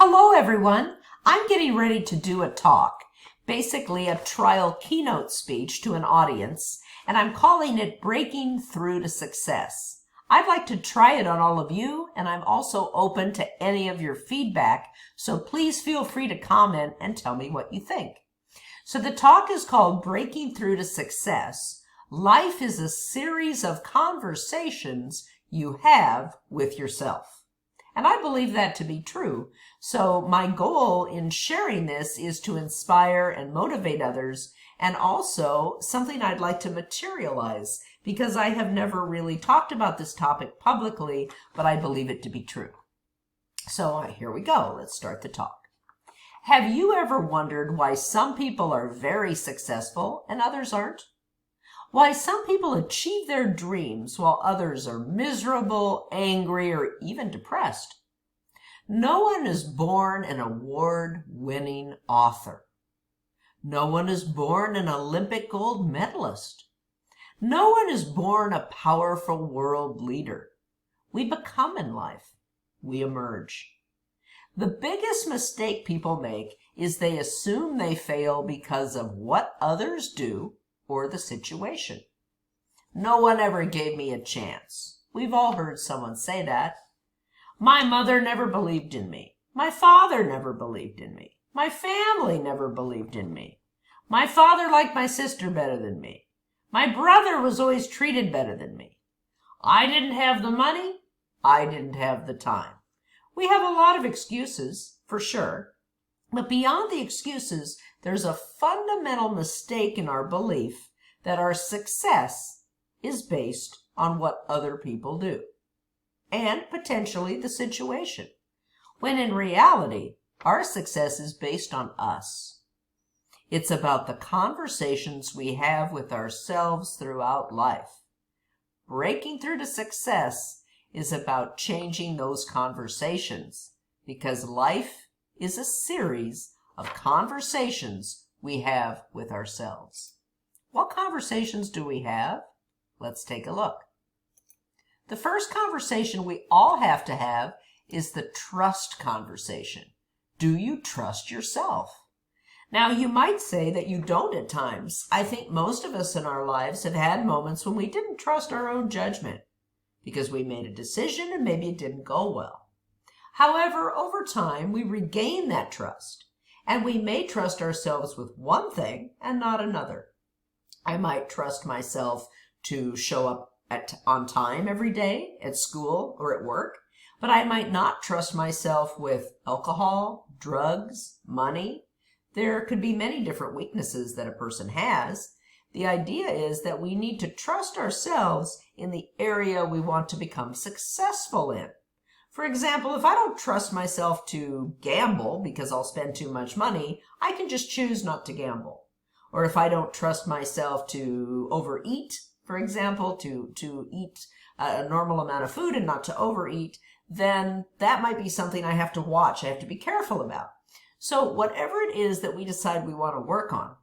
Hello, everyone. I'm getting ready to do a talk, basically a trial keynote speech to an audience, and I'm calling it Breaking Through to Success. I'd like to try it on all of you, and I'm also open to any of your feedback, so please feel free to comment and tell me what you think. So the talk is called Breaking Through to Success. Life is a series of conversations you have with yourself. And I believe that to be true. So my goal in sharing this is to inspire and motivate others, and also something I'd like to materialize, because I have never really talked about this topic publicly, but I believe it to be true. So here we go. Let's start the talk. Have you ever wondered why some people are very successful and others aren't? Why some people achieve their dreams while others are miserable, angry, or even depressed? No one is born an award-winning author. No one is born an Olympic gold medalist. No one is born a powerful world leader. We become in life. We emerge. The biggest mistake people make is they assume they fail because of what others do or the situation. No one ever gave me a chance. We've all heard someone say that. My mother never believed in me. My father never believed in me. My family never believed in me. My father liked my sister better than me. My brother was always treated better than me. I didn't have the money. I didn't have the time. We have a lot of excuses, for sure. But beyond the excuses, there's a fundamental mistake in our belief that our success is based on what other people do, and potentially the situation, when in reality, our success is based on us. It's about the conversations we have with ourselves throughout life. Breaking through to success is about changing those conversations, because life is a series of conversations we have with ourselves. What conversations do we have? Let's take a look. The first conversation we all have to have is the trust conversation. Do you trust yourself? Now, you might say that you don't at times. I think most of us in our lives have had moments when we didn't trust our own judgment because we made a decision and maybe it didn't go well. However, over time, we regain that trust, and we may trust ourselves with one thing and not another. I might trust myself to show up on time every day at school or at work, but I might not trust myself with alcohol, drugs, money. There could be many different weaknesses that a person has. The idea is that we need to trust ourselves in the area we want to become successful in. For example, if I don't trust myself to gamble because I'll spend too much money, I can just choose not to gamble. Or if I don't trust myself to overeat, for example, to eat a normal amount of food and not to overeat, then that might be something I have to watch. I have to be careful about. So whatever it is that we decide we want to work on,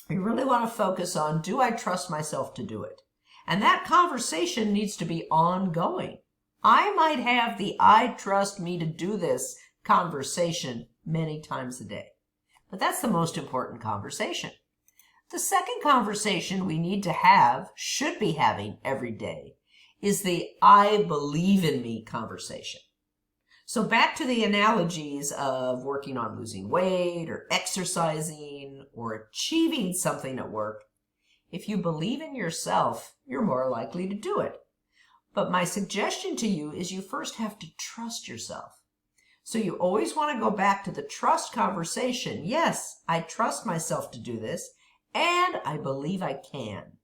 we really want to focus on, do I trust myself to do it? And that conversation needs to be ongoing. I might have the I trust me to do this conversation many times a day. But that's the most important conversation. The second conversation we need to have, should be having every day, is the I believe in me conversation. So back to the analogies of working on losing weight or exercising or achieving something at work. If you believe in yourself, you're more likely to do it. But my suggestion to you is you first have to trust yourself. So you always want to go back to the trust conversation. Yes, I trust myself to do this, and I believe I can.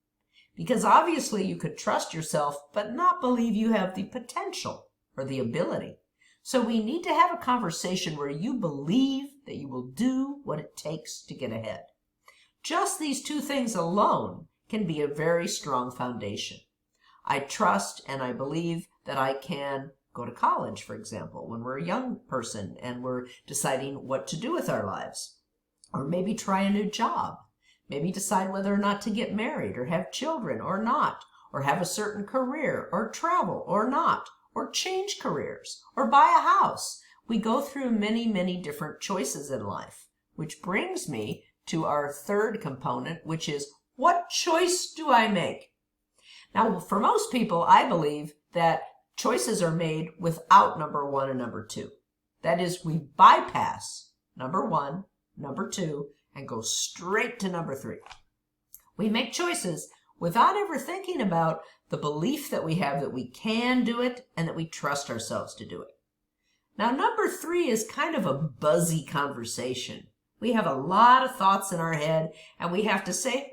Because obviously you could trust yourself, but not believe you have the potential or the ability. So we need to have a conversation where you believe that you will do what it takes to get ahead. Just these two things alone can be a very strong foundation. I trust and I believe that I can go to college, for example, when we're a young person and we're deciding what to do with our lives. Or maybe try a new job. Maybe decide whether or not to get married or have children or not. Or have a certain career or travel or not. Or change careers or buy a house. We go through many, many different choices in life, which brings me to our third component, which is, what choice do I make? Now, for most people, I believe that choices are made without number one and number two. That is, we bypass number one, number two, and go straight to number three. We make choices without ever thinking about the belief that we have that we can do it and that we trust ourselves to do it. Now, number three is kind of a buzzy conversation. We have a lot of thoughts in our head, and we have to say,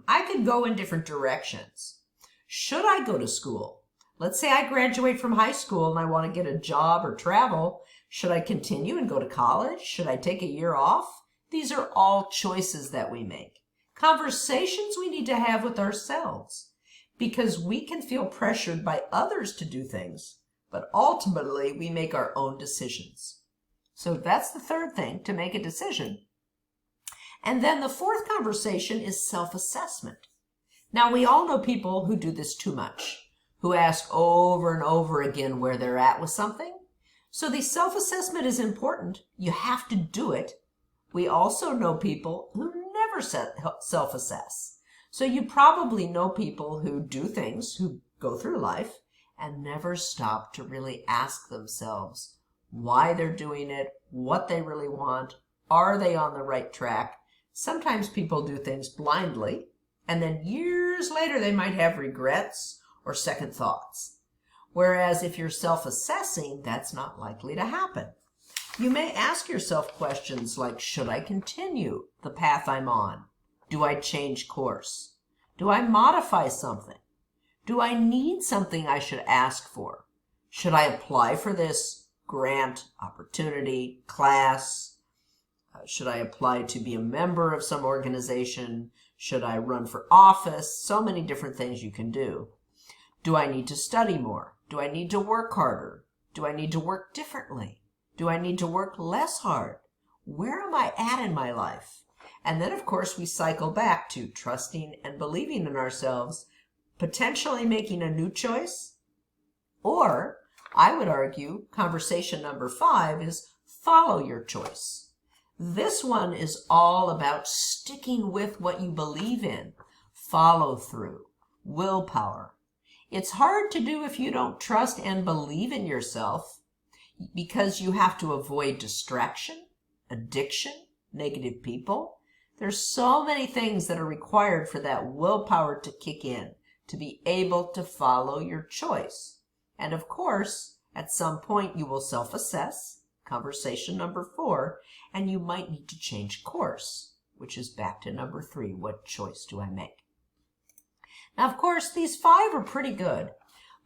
I could go in different directions. Should I go to school? Let's say I graduate from high school and I want to get a job or travel. Should I continue and go to college? Should I take a year off? These are all choices that we make. Conversations we need to have with ourselves, because we can feel pressured by others to do things, but ultimately we make our own decisions. So that's the third thing, to make a decision. And then the fourth conversation is self-assessment. Now, we all know people who do this too much, who ask over and over again where they're at with something. So the self-assessment is important. You have to do it. We also know people who never self-assess. So you probably know people who do things, who go through life, and never stop to really ask themselves why they're doing it, what they really want, are they on the right track? Sometimes people do things blindly, and then years later they might have regrets or second thoughts. Whereas if you're self-assessing, that's not likely to happen. You may ask yourself questions like, should I continue the path I'm on? Do I change course? Do I modify something? Do I need something I should ask for? Should I apply for this grant, opportunity, class? Should I apply to be a member of some organization? Should I run for office? So many different things you can do. Do I need to study more? Do I need to work harder? Do I need to work differently? Do I need to work less hard? Where am I at in my life? And then, of course, we cycle back to trusting and believing in ourselves, potentially making a new choice. Or, I would argue, conversation number 5 is follow your choice. This one is all about sticking with what you believe in, follow through, willpower. It's hard to do if you don't trust and believe in yourself, because you have to avoid distraction, addiction, negative people. There's so many things that are required for that willpower to kick in, to be able to follow your choice. And of course, at some point you will self-assess, conversation number 4, and you might need to change course, which is back to number 3, what choice do I make? Now, of course, these 5 are pretty good,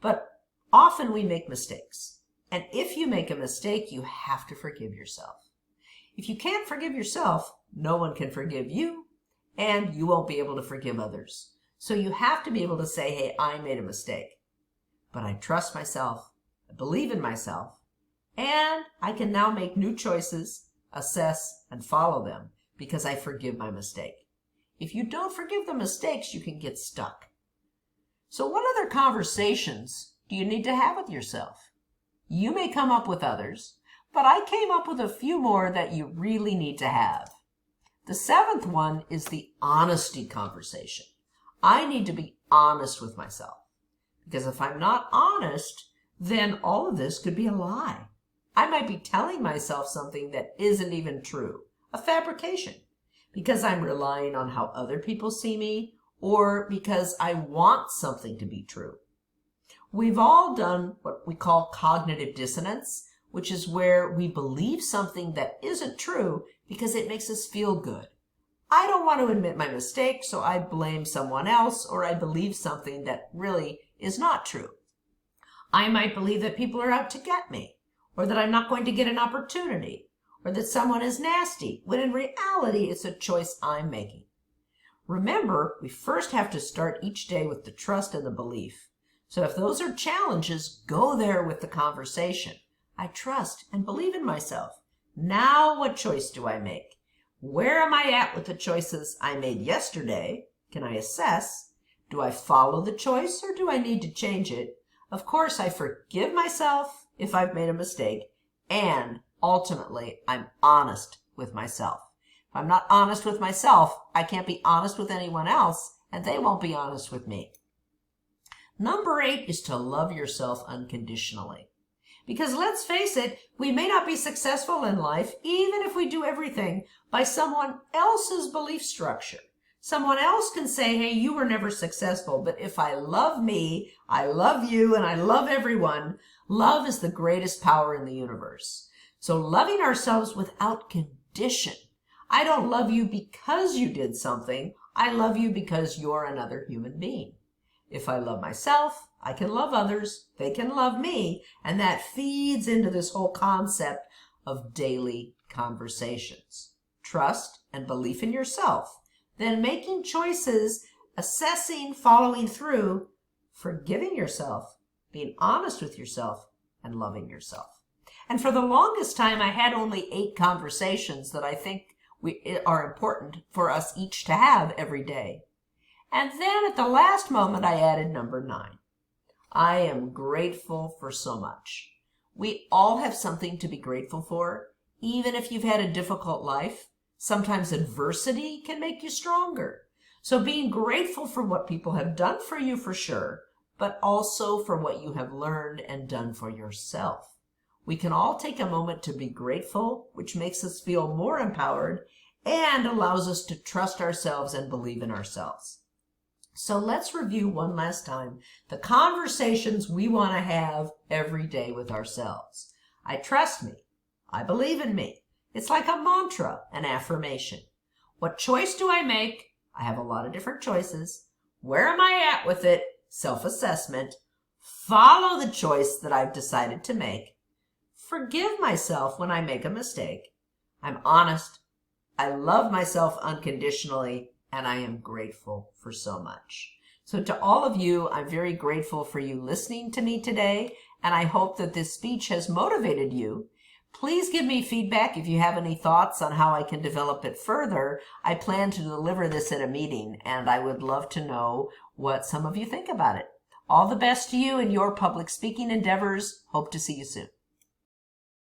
but often we make mistakes. And if you make a mistake, you have to forgive yourself. If you can't forgive yourself, no one can forgive you, and you won't be able to forgive others. So you have to be able to say, hey, I made a mistake, but I trust myself, I believe in myself, and I can now make new choices, assess, and follow them because I forgive my mistake. If you don't forgive the mistakes, you can get stuck. So what other conversations do you need to have with yourself? You may come up with others, but I came up with a few more that you really need to have. The 7th one is the honesty conversation. I need to be honest with myself, because if I'm not honest, then all of this could be a lie. I might be telling myself something that isn't even true, a fabrication, because I'm relying on how other people see me, or because I want something to be true. We've all done what we call cognitive dissonance, which is where we believe something that isn't true because it makes us feel good. I don't want to admit my mistake, so I blame someone else, or I believe something that really is not true. I might believe that people are out to get me, or that I'm not going to get an opportunity, or that someone is nasty, when in reality it's a choice I'm making. Remember, we first have to start each day with the trust and the belief. So if those are challenges, go there with the conversation. I trust and believe in myself. Now what choice do I make? Where am I at with the choices I made yesterday? Can I assess? Do I follow the choice or do I need to change it? Of course, I forgive myself if I've made a mistake, And ultimately, I'm honest with myself. If I'm not honest with myself, I can't be honest with anyone else, and they won't be honest with me. Number 8 is to love yourself unconditionally. Because let's face it, we may not be successful in life, even if we do everything by someone else's belief structure. Someone else can say, hey, you were never successful, but if I love me, I love you, and I love everyone, love is the greatest power in the universe. So loving ourselves without condition. I don't love you because you did something. I love you because you're another human being. If I love myself, I can love others, they can love me, and that feeds into this whole concept of daily conversations. Trust and belief in yourself, then making choices, assessing, following through, forgiving yourself, being honest with yourself, and loving yourself. And for the longest time, I had only 8 conversations that I think are important for us each to have every day. And then at the last moment, I added number 9. I am grateful for so much. We all have something to be grateful for, even if you've had a difficult life. Sometimes adversity can make you stronger. So being grateful for what people have done for you for sure, but also for what you have learned and done for yourself. We can all take a moment to be grateful, which makes us feel more empowered and allows us to trust ourselves and believe in ourselves. So let's review one last time the conversations we want to have every day with ourselves. I trust me. I believe in me. It's like a mantra, an affirmation. What choice do I make? I have a lot of different choices. Where am I at with it? Self-assessment. Follow the choice that I've decided to make. Forgive myself when I make a mistake. I'm honest. I love myself unconditionally. And I am grateful for so much. So to all of you, I'm very grateful for you listening to me today, and I hope that this speech has motivated you. Please give me feedback if you have any thoughts on how I can develop it further. I plan to deliver this at a meeting, and I would love to know what some of you think about it. All the best to you in your public speaking endeavors. Hope to see you soon.